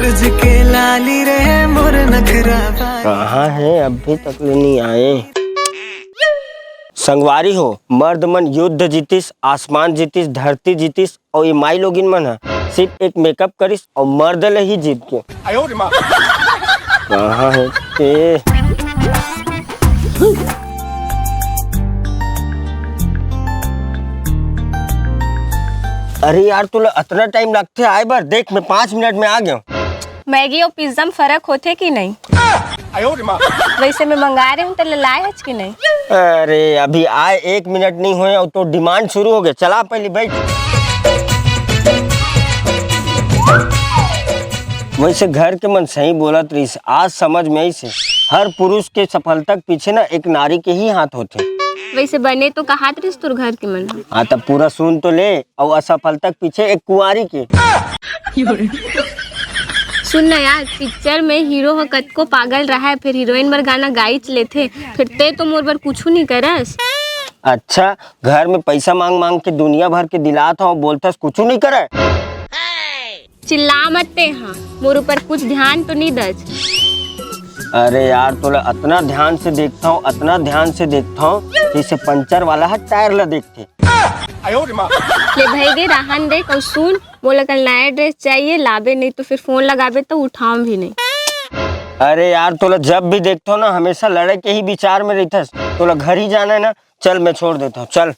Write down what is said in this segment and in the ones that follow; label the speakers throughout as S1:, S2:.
S1: सूरज के लाली रे मोर नखरा
S2: कहाँ है अभी तक नहीं आए। संगवारी हो, मर्द मन युद्ध जीतिस, आसमान जीतिस, धरती जीतिस और ये माई लोगिन मन है सिर्फ एक मेकअप करिस और मर्द ले ही जीत के। कहाँ है ते? अरे यार तुला इतना टाइम लगते आए बार, देख मैं 5 मिनट में आ गया।
S3: मैगी और पिज्जा में फर्क होते कि नहीं? वैसे मैं मंगा रही हूँ तो लाए है कि नहीं?
S2: अरे अभी आए 1 मिनट नहीं हुए और तो डिमांड शुरू हो गया। चला पहले बैठ। वैसे घर के मन सही बोला त्रिस, आज समझ में आई से हर पुरुष के सफलता के पीछे ना एक नारी के ही हाथ होते।
S3: वैसे बने तो कहा त्रिस तुर घर के मन।
S2: हाँ तब पूरा सुन तो ले। और असफलता के पीछे एक कुंवारी के।
S3: सुन ना यार, पिक्चर में हीरो हो कत को पागल रहा है, फिर हीरोइन बर गाना गाइच लेते, फिर ते तो मोर बर कुछ नहीं करस।
S2: अच्छा घर में पैसा मांग मांग के दुनिया भर के दिलात हो, बोलता कुछ नहीं करे।
S3: चिल्ला मत ते, हाँ मोर ऊपर कुछ ध्यान तो नहीं दस।
S2: अरे यार तोला इतना ध्यान से देखता हूँ, इतना ध्यान से देखता हूँ जैसे पंचर वाला है टायर ला देखते।
S3: ले भाई गे रहन देख और सुन, बोला कल नया ड्रेस चाहिए, लाबे नहीं तो फिर फोन लगाबे तो उठाऊं भी नहीं।
S2: अरे यार तोला जब भी देखता हूँ ना हमेशा लड़े के ही विचार में रहता। तोला घर ही जाना है ना, चल मैं छोड़ देता हूँ। चल,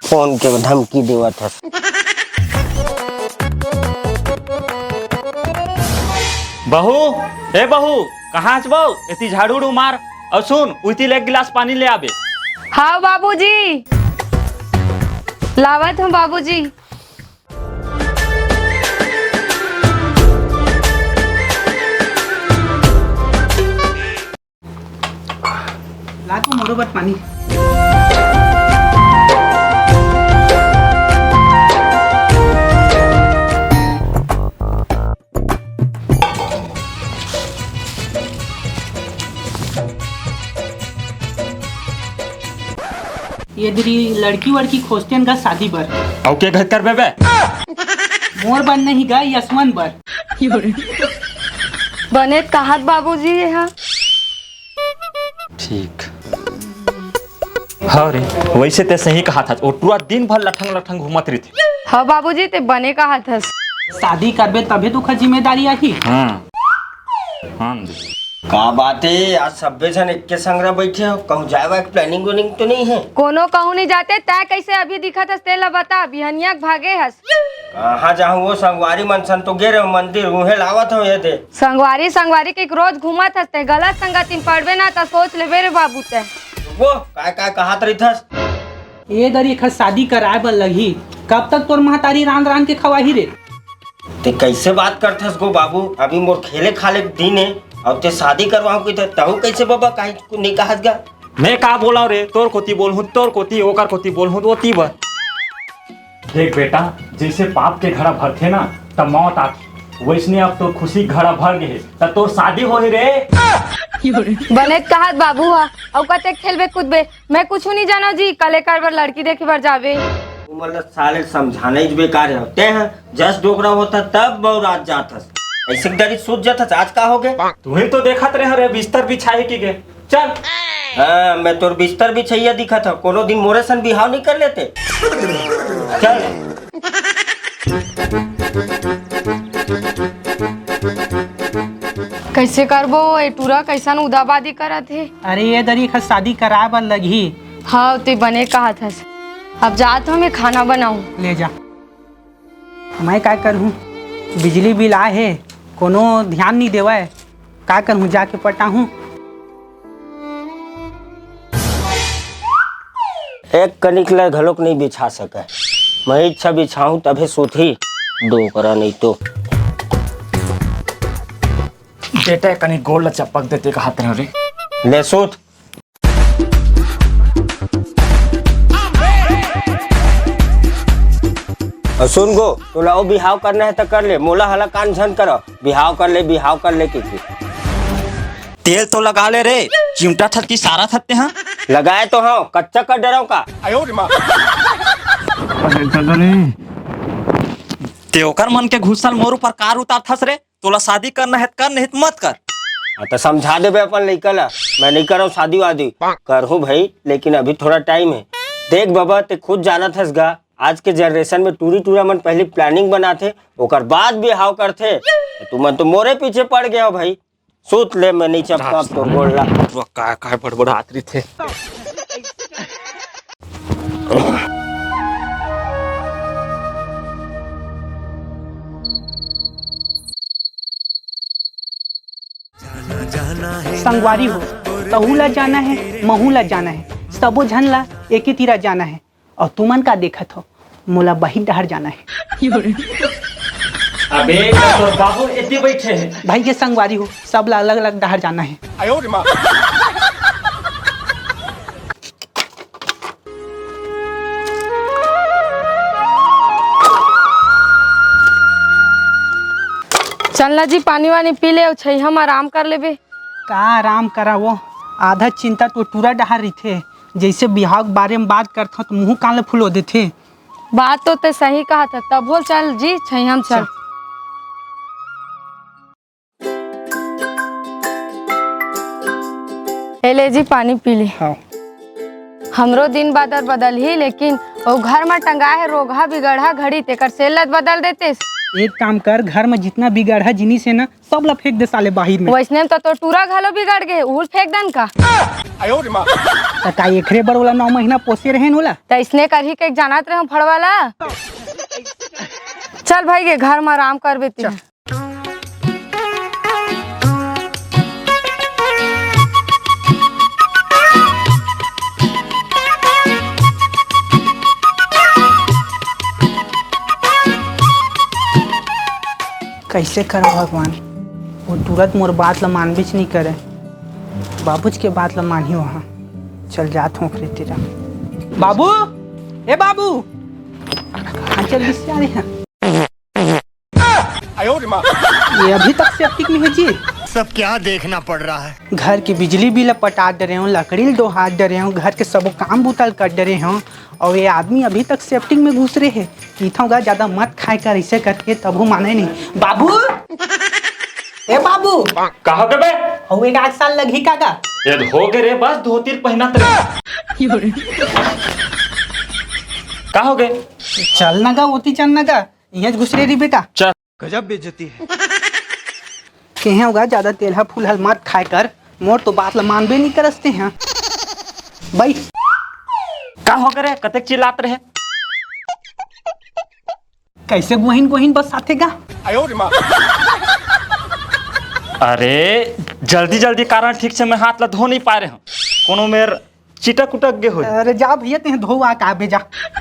S2: फोन के धमकी देवा था।
S4: बहू, ए बहू, कहाँ बहू? इतनी झाड़ू उड़ू मार और सुन उती ले एक गिलास पानी ले आबे।
S5: हाँ बाबूजी, लावत हूँ बाबूजी।
S6: ला तो मोरो बर पानी। ये दरी लड़की वड़की खोजते का शादी बर।
S4: और के घर कर बेबे?
S6: मोर बन नहीं गा, यशवंत बर।
S5: बने कहत बाबूजी यहाँ।
S4: ठीक। हाँ रे, वैसे ते सही कहा था। और पूरा दिन भर लठंग लठंग घूमत रही थी।
S5: हाँ बाबूजी ते बने कहत हस।
S6: शादी करबे तबे तो खा जिम्मेदारी आही।
S4: हाँ
S2: का बात है, आज सभ्य जन एक के संग बैठे हो, कहूँ जाए प्लानिंग व्लानिंग तो नहीं है?
S5: कोनो कहूँ नहीं जाते, तय कैसे अभी दिखत हस तेला बता, बिहनिया भागे हस।
S2: कहाँ जाऊँ, वो संगवारी मनसन तो गे रहे मंदिर उहे लावत हो। ये दे
S5: संगवारी के रोज घूमत हस, ते गलत संगति में पड़बे ना तो सोच लेबे रे बाबू ते।
S2: वो काय कहात रही थस?
S6: ये दरी खा शादी कराए बर लगी, कब तक तोर महतारी रान रान के खवाही रे?
S2: ते कैसे बात करथस गो बाबू, अभी मोर खेले खाले दिन है और ते शादी करवाऊं की तहु कैसे बाबा काहे नहीं कहत गा?
S4: मैं का बोला रे, तोर कोती बोल हूँ, तोर कोती ओकर कोती बोल हूँ, वो ती बर। देख बेटा, जैसे पाप के घड़ा भरथे ना तब मौत आती, वैसने अब तो खुशी घड़ा भर गए तब तो शादी हो ही रे।
S5: बने कहत बाबू हा, और कते खेलबे कूदबे, मैं कुछ नहीं जाना जी। कले कर बर लड़की देखे बर जाबे।
S2: मतलब साले समझाना ही बेकार है। ते हैं जस डोकरा होता तब बहुत रात जाता ऐसे डरी सूझ जाता। आज का हो गया?
S4: तुम्हें तो देखत रहे रे बिस्तर बिछाए की गे। चल।
S2: हाँ मैं तोर बिस्तर भी छैया दिखा था, कोनो दिन मोरे सन बिहाव नहीं कर लेते। चल।
S5: कैसे करबो, ए टूरा कैसन उदाबादी करत है।
S6: अरे ये दरी खा शादी कराए बर लगी।
S5: हाँ ते बने कहत हस, अब जात हूँ मैं खाना बनाऊं।
S6: ले जा। मैं क्या करूँ, बिजली बिल आए है, कोनो ध्यान नहीं देवा है, क्या करूँ जाके पटाऊँ।
S2: एक कनिक ला घलोक नहीं बिछा सका, मैं इच्छा बिछाऊं तभी सोती दो करा नहीं तो।
S4: बेटा कनी गोल चपक देते का हाथ रे।
S2: ले सोत। और सुन गो, तो लाओ बिहाव करना है तो कर ले, मोला हला कान झन करो, बिहाव कर ले के।
S4: तेल तो लगा ले रे, चिमटा थत की सारा थते हैं।
S2: लगाए तो हाँ, कच्चा कर डराओ का।
S4: ते ओकर मन के घुसल मोर ऊपर कार उतार थस रे,
S7: तोला शादी करना है कर, नहीं तो मत कर।
S2: हाँ, तो समझा देबे अपन लइका ला, मैं नहीं कर रहा हूँ शादी वादी, करहूँ भाई, लेकिन अभी थोड़ा टाइम है। देख बाबा, ते खुद जाना थस गा, आज के जनरेशन में टूरी मन पहले प्लानिंग बनाते, ओकर बाद बिहाव करते। तू मन तो मोरे पीछे पड़ गया हो भाई। सूत ले, मैं नहीं चपका तो बोलला।
S7: काय बड़बड़ात रही थे।
S6: संगवारी हो, तहूला जाना है, महूला जाना है, सबो झन ला एक ही तीरा जाना है। और तुमन का देखत हो, मोला बही डहर जाना है।
S4: अबे तो बाबू इतने बैठे हैं।
S6: भाई के संगवारी हो, सब ला अलग अलग डहर जाना है।
S5: चलना जी, पानी वानी पी ले, छै हम आराम कर लेबे।
S6: का आराम करा वो, आधा चिंता तो टूरा डहर रही थे। जैसे बिहाव के बारे में बात करता तो मुँह काले फुलो देते।
S5: बात तो ते सही कहा था, तब बोल चल जी, छै हम चल। ले जी पानी पी ले।
S6: हाँ।
S5: हमरो दिन बादर बदल ही, लेकिन वो घर में टंगा है रोगा बिगड़ा घड़ी, तेकर सेलत बदल देते।
S6: एक काम कर, घर में जितना बिगड़ा जिनिस है ना, सब ला फेंक दे साले बाहर में।
S5: वैसने तो टूरा घालो बिगड़ गए, उल फेंक दन का।
S6: का एकरे बर वाला 9 महीना पोसे रहे होला।
S5: तो इसने कर ही के जानत रहे फड़वाला। चल भाई के घर में आराम कर बेती।
S6: कैसे करो भगवान, वो तुरंत मोर बात ला मानबीच नहीं करे। बाबूज के बात ला मानी वहाँ। चल जात हूँ तेरा। बाबू, ए बाबू, हाँ चल इससे आ रहे हैं। ये अभी तक सेप्टिक में है जी।
S1: सब क्या देखना पड़ रहा है।
S6: घर की बिजली बिल पटा दे रहे हूँ, लकड़ी दो हाथ दे रहे हूँ, घर के सब काम बुतल कर दे रहे हूँ, और ये आदमी अभी तक सेफ्टिक में घुस रहे हैं। इतना ज्यादा मत खाए कर ऐसे करके, तब वो माने नहीं। बाबू, ए बाबू,
S4: कहा के बे?
S6: और एक 8 साल लगी कागा।
S4: ये हो गए रे, बस धोती पहना तेरे। कहा हो गए?
S6: चल ना गा, होती चल ना गा, यहाँ घुस रही बेटा।
S4: चल।
S1: गजब बेइज्जती है।
S6: कहे होगा ज्यादा तेलहा फूलहल मत खाए कर, मोर तो बात ला मानबे नहीं करते हैं भाई।
S4: का हो गए रे, कतेक चिल्लात रहे?
S6: कैसे गोहिन गोहिन बस साथेगा।
S4: अरे जल्दी जल्दी कारण ठीक से मैं हाथ ला धो नहीं पा रहे हूँ, कोनो मेर चिटक उटक गे हो।
S6: अरे जा भैया, ते धोआ का भेजा,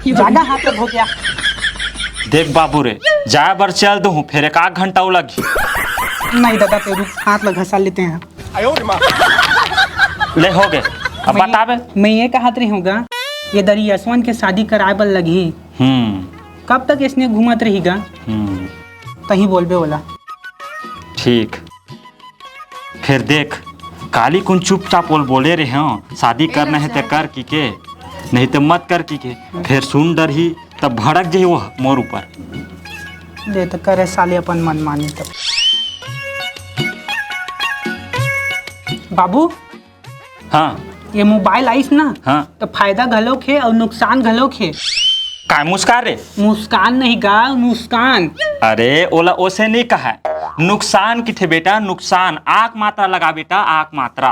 S6: जागा हाथ ला धो गया।
S4: देख बाबू रे, जाए बर चल दूँ, फिर 1 घंटा वो लगी।
S6: नहीं दादा, तेरू हाथ ला घसा लेते हैं।
S4: ले हो गए, अब बतावे।
S6: मैं ये कहत रही हूँगा, ये दरी यशवंत के शादी कराए बर लगी। कब तक इसने घूमत रहेगा? तही बोलबे वाला।
S4: ठीक, फिर देख काली कुन चुपचाप बोले रहे हो, शादी करना है तो कर की के, नहीं तो मत कर की के। फिर सुन डर ही तब भड़क जाये वो मोर ऊपर।
S6: दे तो करे साले अपन मन मानी। तब बाबू,
S4: हाँ
S6: ये मोबाइल आइस ना,
S4: हाँ,
S6: तो फायदा घलोक है और नुकसान घलोक है।
S4: का मुस्कान रे?
S6: मुस्कान नहीं गा, मुस्कान।
S4: अरे ओला ओसे नहीं कहा, नुकसान की थे बेटा, नुकसान। आँख मात्रा लगा बेटा, आँख मात्रा।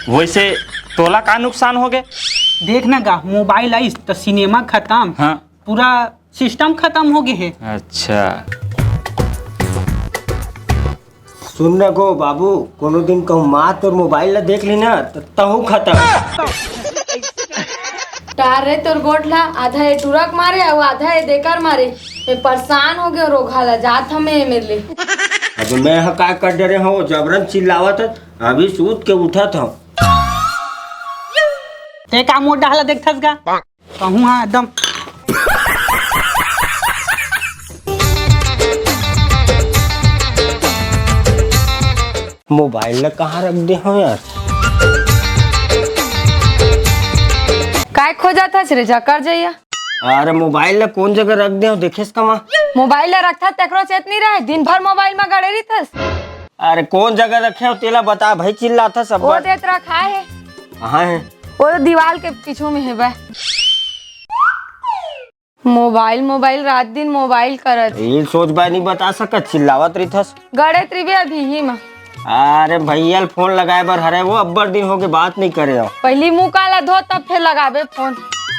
S4: वैसे तोला का नुकसान हो गए?
S6: देखना गा, मोबाइल आइस तो सिनेमा खत्म।
S4: हाँ,
S6: पूरा सिस्टम खत्म हो गए है।
S4: अच्छा
S2: सुन न गो बाबू, कोनो दिन कहूँ माँ तोर मोबाइल ला देख ली ना, तो तहु खत्म।
S5: टार रे तोर गोट ला, आधा ये टुरक मारे और आधा ये देकर मारे। मैं परेशान हो गया, रोगा ला जात हमें मेरे लिए।
S2: अब मैं हका कर दे रहे हो, जबरन चिल्लावत है, अभी सूत के उठा था।
S6: ते का मोड़ डाला देखथस गा, कहूँ हाँ एकदम।
S2: मोबाइल ला कहाँ रख दे हो यार?
S5: काय खोजा था रे, जा कर जाइया।
S2: अरे मोबाइल ला कौन जगह रख दे देखे कमा।
S5: मोबाइल ला रखा तेकरो चेत नहीं रहे, दिन भर मोबाइल में गड़े रही थस।
S2: अरे कौन जगह रखे हो तेला बता भाई, चिल्ला था सब।
S5: वो देत रखा है,
S2: कहाँ है?
S5: वो तो दीवार के पीछू में है बे। मोबाइल मोबाइल रात दिन मोबाइल करत।
S2: ये सोच बाय नहीं बता सकत, चिल्लावत रही थस।
S5: गड़े त्रिबे अभी ही में।
S2: अरे भैया फोन लगाए बर हरे वो अब्बर दिन हो गए बात नहीं करे हो।
S5: पहली मुँह काला धो तब फिर लगाबे फोन।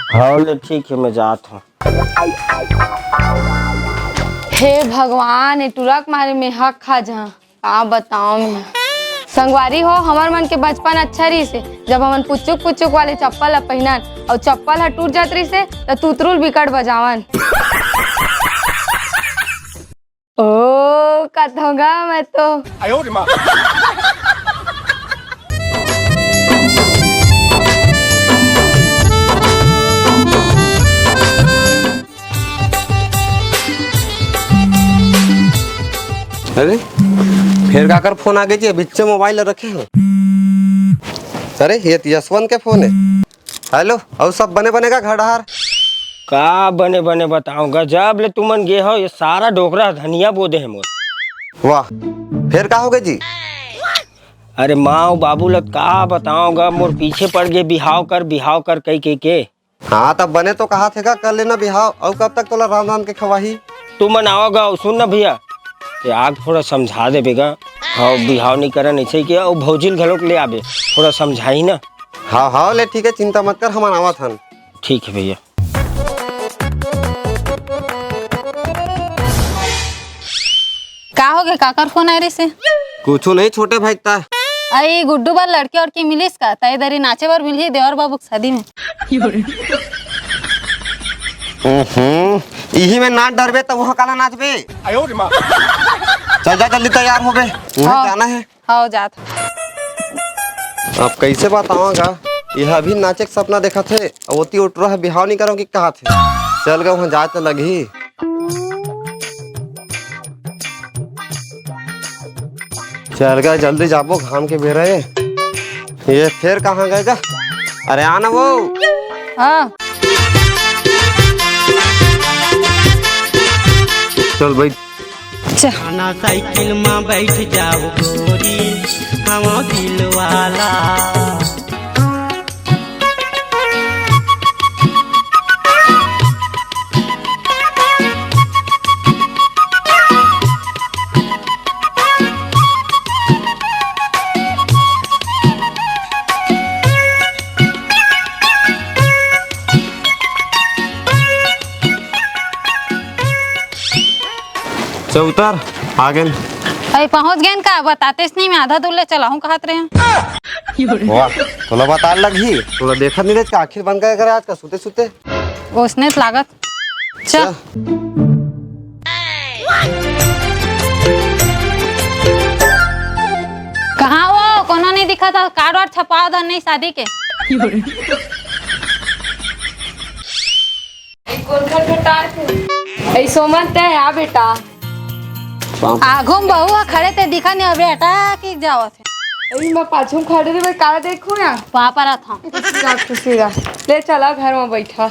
S2: हाँ ले ठीक है मैं जात हूँ।
S5: हे भगवान, ए टुरक मारे में हक खा जा। का बताऊं मैं, संगवारी हो हमार मन के बचपन अच्छा रही से, जब हमन पुचुक पुचुक वाले चप्पल पहनन और चप्पल ह टूट जात रही से तो तुतरुल बिकट बजावन। ओ कथोगा मैं तो।
S8: अरे फिर काकर फोन आ गई जी, बिच्चे मोबाइल रखे हो। अरे ये तो यशवंत के फोन है। हेलो, और सब बने बनेगा घड़ार?
S2: का बने बने बताऊंगा, जब ले तुमन गे हो ये सारा डोकरा धनिया बोदे है मोर।
S8: वाह, फिर का हो गए जी?
S2: अरे माँ बाबू लत का बताऊंगा, मोर पीछे पड़ गए बिहाव कर कई के।
S8: हाँ तब बने तो कहा थे कर लेना बिहाव, और कब तक तोला राम राम के खवाही?
S2: तुमन आओगा सुन ना भैया, आग थोड़ा समझा दे बेगा। हाँ बिहाव नहीं करन ऐसे किया, और भौजिल घलोक ले आबे, थोड़ा समझाई ना।
S8: हाँ हाँ ले ठीक है, चिंता मत कर, हम आवा थन।
S2: ठीक है भैया।
S9: का हो गए, काकर फोन आ रही से?
S8: कुछ नहीं छोटे भाई ता।
S9: आई गुड्डू बार लड़के और की मिलिस का तय दरी नाचे बार मिली देवर बाबू की शादी में।
S8: यही में नाच डरबे तो वहाँ काला नाचबे। चल जा जल्दी तैयार हो बे, वहाँ जाना है।
S9: हाँ जात।
S8: अब कैसे बताऊंगा, यह अभी नाचे का सपना देखा थे, ओती उठ रहा है बिहाव नहीं करो कि कहा थे। चल गए वहाँ जाए तो लगी। चल गए जल्दी जाबो, घाम के बेरे। ये फिर कहाँ गए जा? अरे आना वो।
S9: हाँ
S8: चल भाई।
S10: खाना साइकिल में बैठ जाओ गोरी, हम दिल वाला।
S8: उतर आ गए।
S9: अरे पहुँच गए का, बताते नहीं मैं आधा दूर ले चला हूँ कहत रहे हैं।
S8: वाह तोला बता लगी, तोला देखा नहीं रहे आखिर बंद कर करे आज का सूते सूते।
S9: उसने लागत चल। कहाँ वो कोनो नहीं दिखा था, कार्ड वार्ड छपा था नहीं शादी के।
S5: ऐसो मत है आ बेटा।
S9: आगो में बहू खड़े थे दिखा नहीं, अबे हटा के जाओ थे।
S5: अरे मैं पाछू में खड़े रहे, काला देखूं ना।
S9: वहाँ पर था।
S5: खुशी रहा, ले चला घर में बैठा।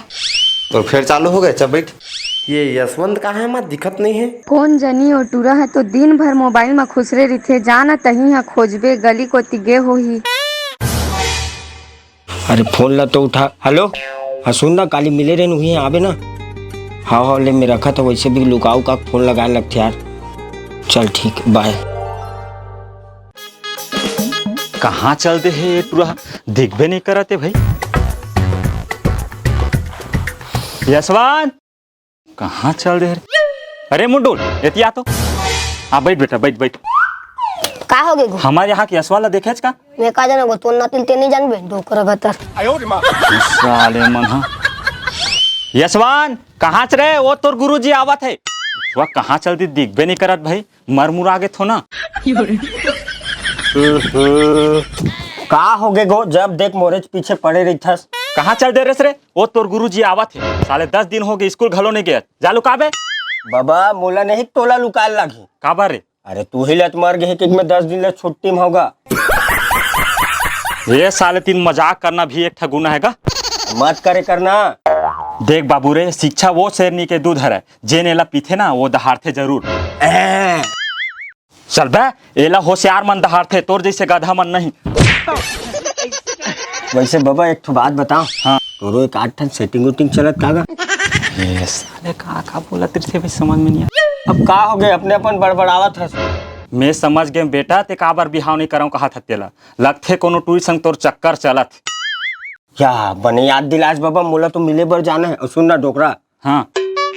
S8: तो फिर चालू हो गए, चल बैठ। ये यशवंत कहाँ है, मत दिखत नहीं है।
S3: कौन जनी और टूरा है तो दिन भर मोबाइल में खुसरे रही, जाना तही है खोजबे गली को तिगे हो ही।
S2: अरे फोन ला तो उठा। हेलो हाँ सुन ना, काली मिले रहे हुई आबे ना। हाँ ले मैं रखा था, वैसे भी लुकाऊ का फोन लगाए लगते यार। चल ठीक बाय।
S4: कहाँ चलते है ये टूरा, दिखबे नहीं करते भाई। यशवंत कहाँ चल रहे? अरे मुंडुल एतिया तो हाँ बैठ बेटा बैठ बैठ।
S3: का हो गए
S4: हमारे यहाँ के यशवाला देखे का?
S3: मैं का जाना गो, तो ना तिलते नहीं जानबे डोकर बतर।
S4: साले मन हाँ। यशवान कहाँ च रहे, वो तोर गुरुजी आवत है। वह कहाँ चलती दिखबे नहीं करत भाई, मर मुर आगे थो ना।
S2: का हो गए गो, जब देख मोरेज पीछे पड़े रही था।
S4: कहाँ चल दे रे, वो तोर गुरुजी आवत है। साले 10 दिन हो गए स्कूल घलो नहीं गए, जा लुकाबे।
S2: बाबा मोला नहीं तोला लुकाल लगी।
S4: का बारे?
S2: अरे तू ही लत मर गए कि मैं 10 दिन ले छुट्टी में होगा।
S4: ये साले तीन मजाक करना भी एक ठा गुनाह है का?
S2: मत करे करना।
S4: देख बाबू रे, शिक्षा वो शेरनी के दूध है, जेन एला पीथे ना वो दहाड़थे जरूर। चल बे, एला होशियार मन दहाड़थे, तोर जैसे गधा मन नहीं।
S2: वैसे बाबा एक ठो बात बताओ।
S4: हाँ।
S2: तोरो एक आठ ठन सेटिंग उटिंग चलत कागा?
S4: साले का बोलत रहे भाई, समझ में नहीं आया।
S2: अब का हो गए, अपने अपन बड़बड़ावत हस।
S4: मैं समझ गए बेटा, ते का बार बिहाव नहीं कराऊं कहा था तेला, लगथे कोनो टूरी संग तोर चक्कर चलत।
S2: क्या बने याद दिलास बाबा, मोला तो मिले बर जाना है। और सुन ना डोकरा,
S4: हाँ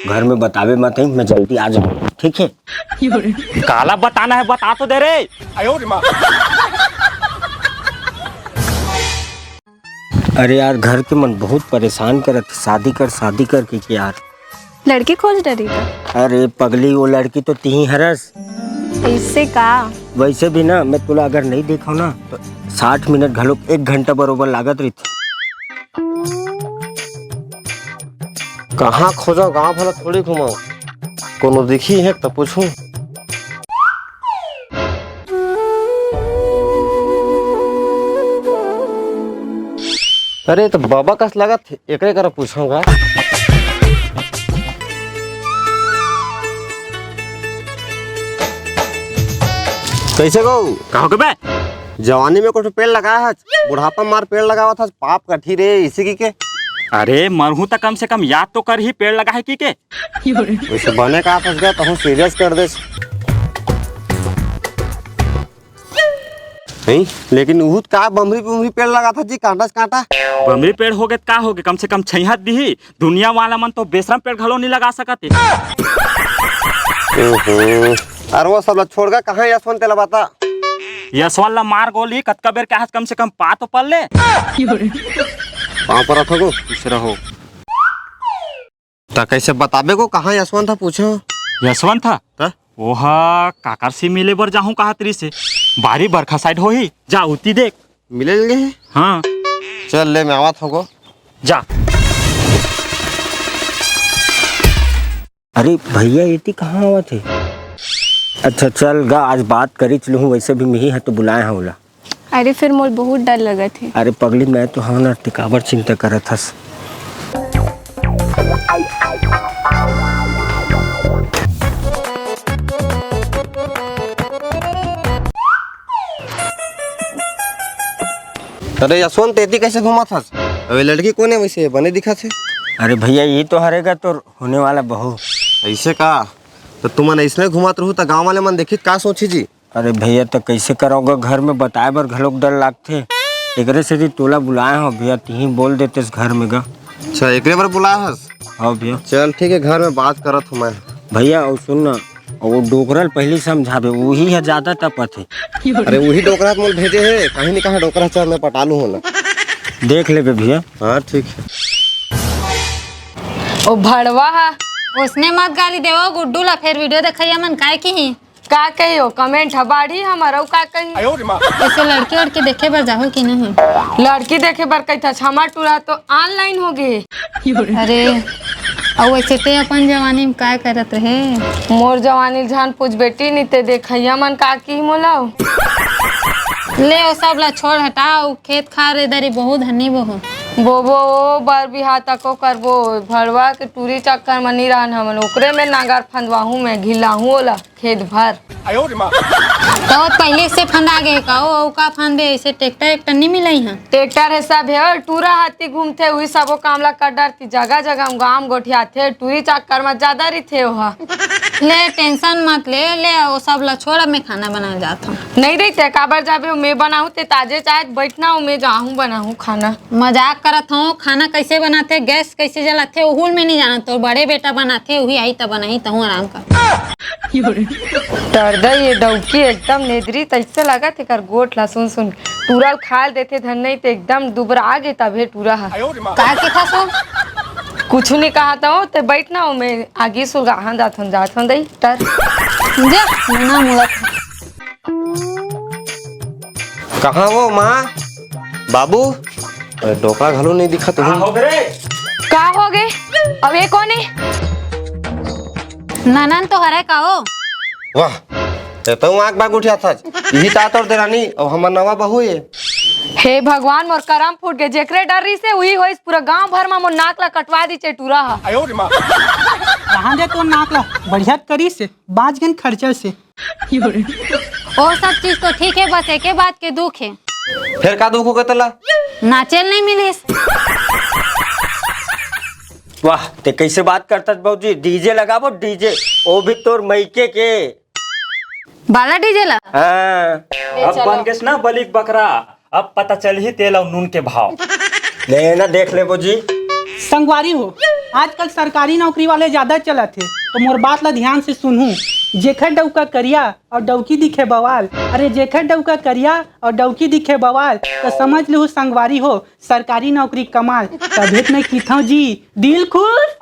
S2: घर में बतावे मत, मैं जल्दी आ जाऊँ, ठीक है?
S4: काला बताना है, बता तो दे रे।
S2: अरे यार, घर के मन बहुत परेशान करत, शादी कर के यार।
S3: लड़की खोज डरी था।
S2: अरे पगली, वो लड़की तो ती हरस।
S3: इससे का?
S2: वैसे भी ना, मैं तुला अगर नहीं देखा ना तो 60 मिनट घलो 1 घंटा बरोबर लागत रही थी।
S8: कहाँ खोजो, गाँव भला थोड़ी घुमाओ, कोनो दिखी है तो पूछूं। अरे तो बाबा कस लगा थे, एकरे कर पूछूंगा। कैसे गो?
S4: कहो के बे,
S8: जवानी में कुछ पेड़ लगाया है, बुढ़ापा मार पेड़ लगावा था, पाप कठी रे इसी की के।
S4: अरे मरहू तो कम से कम याद तो कर ही, पेड़ लगा है की के।
S8: वैसे बने का फंस गया तो सीरियस कर दे। नहीं, लेकिन उहुत का बमरी पेड़ लगा था जी, कांटा कांटा।
S4: बमरी पेड़ हो गए का हो गए, कम से कम छैहत दी। दुनिया वाला मन तो बेशरम पेड़ घलो नहीं लगा सकते।
S8: और वो सब छोड़ गया, कहाँ यशवंत तेला बता।
S4: यशवंत ला मार गोली कतका बेर के, कम से कम पा तो पल ले।
S8: वहाँ पर रखो
S4: खुश रहो।
S8: तो कैसे बताबे को, कहाँ यशवंत था पूछो।
S4: यशवंत था ओहा काकर से मिले बर जाहूं कहा तरी से, बारी बरखा साइड हो ही जा, उती देख
S8: मिले।
S4: हाँ
S8: चल ले, मैं आवत हो
S4: जा।
S2: अरे भैया इतनी कहाँ हुआ थे? अच्छा चल गा, आज बात करी चलूँ, वैसे भी मिही है तो बुलाए हैं बोला।
S3: अरे फिर मोर बहुत डर लगा थे।
S2: अरे पगली, मैं तो हाँ ना टिकाबर चिंता करत हस।
S8: अरे यशवंत तेती कैसे घुमा था? अबे लड़की कौन है वैसे, बने दिखा थे?
S2: अरे भैया ये तो हरेगा तो होने वाला बहू।
S8: ऐसे का? तो तुमने इसमें घुमात रहू तो गाँव वाले मन देखी का सोची जी?
S2: अरे भैया तो कैसे करोगे, घर में बताए बर घलोक डर लागते। एकरे से तोला बुलाए हो भैया, तीही बोल देते घर में गा।
S8: अच्छा एकरे बार बुलाया हस?
S2: हाँ भैया।
S8: चल ठीक है, घर में बात करत हूँ मैं।
S2: भैया और सुन ना, वो डोकरल पहले समझावे, वही है ज्यादा तपत है।
S8: अरे वही डोकरा मोल भेजे है, कहीं नहीं कहा डोकरा चल मैं पटालू हूँ ना।
S2: देख ले भैया।
S8: हाँ ठीक है।
S5: ओ भड़वा है।
S9: उसने मत गाली देवो गुड्डू ला, फिर वीडियो देखैया मन काय की ही
S5: का कहियो, कमेंट हबाड़ी हमारा का कही।
S9: ऐसे लड़की लड़की देखे बर जाहो कि नहीं?
S5: लड़की देखे बर कही था, हमार टूरा तो ऑनलाइन हो गए।
S9: अरे और वैसे ते अपन जवानी में काय करत रहे?
S5: मोर जवानी जान पूछ बेटी नहीं ते देखैया मन का की मोलाओ।
S9: ले वो सब ला छोड़ हटाओ, खेत खार इधर बहुत धनी बहु।
S5: बोबो बर बिहा तको करबो, भरवा के टूरी चक्कर में नहीं रहन, हमन ओकरे में नागर फंदवाहू में घिलाहू ओला खेत भर।
S9: तो पहले से फंदा गए का ओ का फंदे, ऐसे ट्रैक्टर एक नहीं मिलाई है।
S5: ट्रैक्टर है सब है, टूरा हाथी घूमते हुई सबो काम ला कर डरती, जगह जगह गांव गोठिया थे, टूरी चक्कर में ज्यादा रही थे वहाँ।
S9: ले टेंशन मत ले, ले वो सब ला छोड़, मैं खाना बनाने जाता हूँ।
S5: नहीं रहते काबर जाबे, मैं बनाऊँ ते ताजे चाहे बैठना हूँ, मैं जाऊँ बनाऊँ खाना।
S9: मजाक करत हूँ, खाना कैसे बनाते, गैस कैसे जलाते, उहुल में नहीं जाना, तो बड़े बेटा बनाते वही आई तब बनाई तहूँ आराम कर।
S5: डर ये डौकी एकदम नेदरी, तैसे लगा थे कर गोठ ला सुन सुन टूरल खाल देते धन नहीं तो एकदम दुबरा आ गए तब टूरा है।
S9: का के था सो
S5: कुछ नहीं कहा था ते बैठना हूँ, मैं आगे सुलगाहा जात हूँ दई डर
S9: जा ना मुड़त।
S8: कहाँ वो माँ बाबू? डोकरा घलो नहीं दिखा तुम।
S5: का हो गए? अब ये कौन है?
S9: ननन तो हरे का हो।
S8: वाह, तो आँख बाग उठिया था, यही तात और देरानी और हमार नवा बहू है।
S5: हे भगवान मोर करम फूट गए जेकरे डर रही से वही होइस पूरा गांव भर में मोर नाक ला कटवा दी चेटूरा हा
S6: कहाँ दे तो नाक ला बढ़िया करी से बाज गन खर्चा से।
S9: वो सब चीज तो ठीक है, बस एक बात के दुख है,
S8: फिर का दुख होगा तला?
S9: नाचेल नहीं मिले।
S2: वाह ते कैसे बात करता बाबूजी, डीजे लगाबो डीजे, वो भी तोर मैके के।
S9: बाला डीजे ला
S2: हाँ
S4: अब बन गए ना बलिक बकरा, अब पता चल ही तेल और नून के भाव।
S2: ले ना देख ले बाबूजी।
S6: संगवारी हो, आजकल सरकारी नौकरी वाले ज्यादा चला थे, तो मोर बात ला ध्यान से सुनू। जेखर डौका करिया और डौकी दिखे बवाल, अरे जेखर डौका करिया और डौकी दिखे बवाल, तो समझ लो संगवारी हो सरकारी नौकरी कमाल। तभी मैं कीथा जी दिल खुश।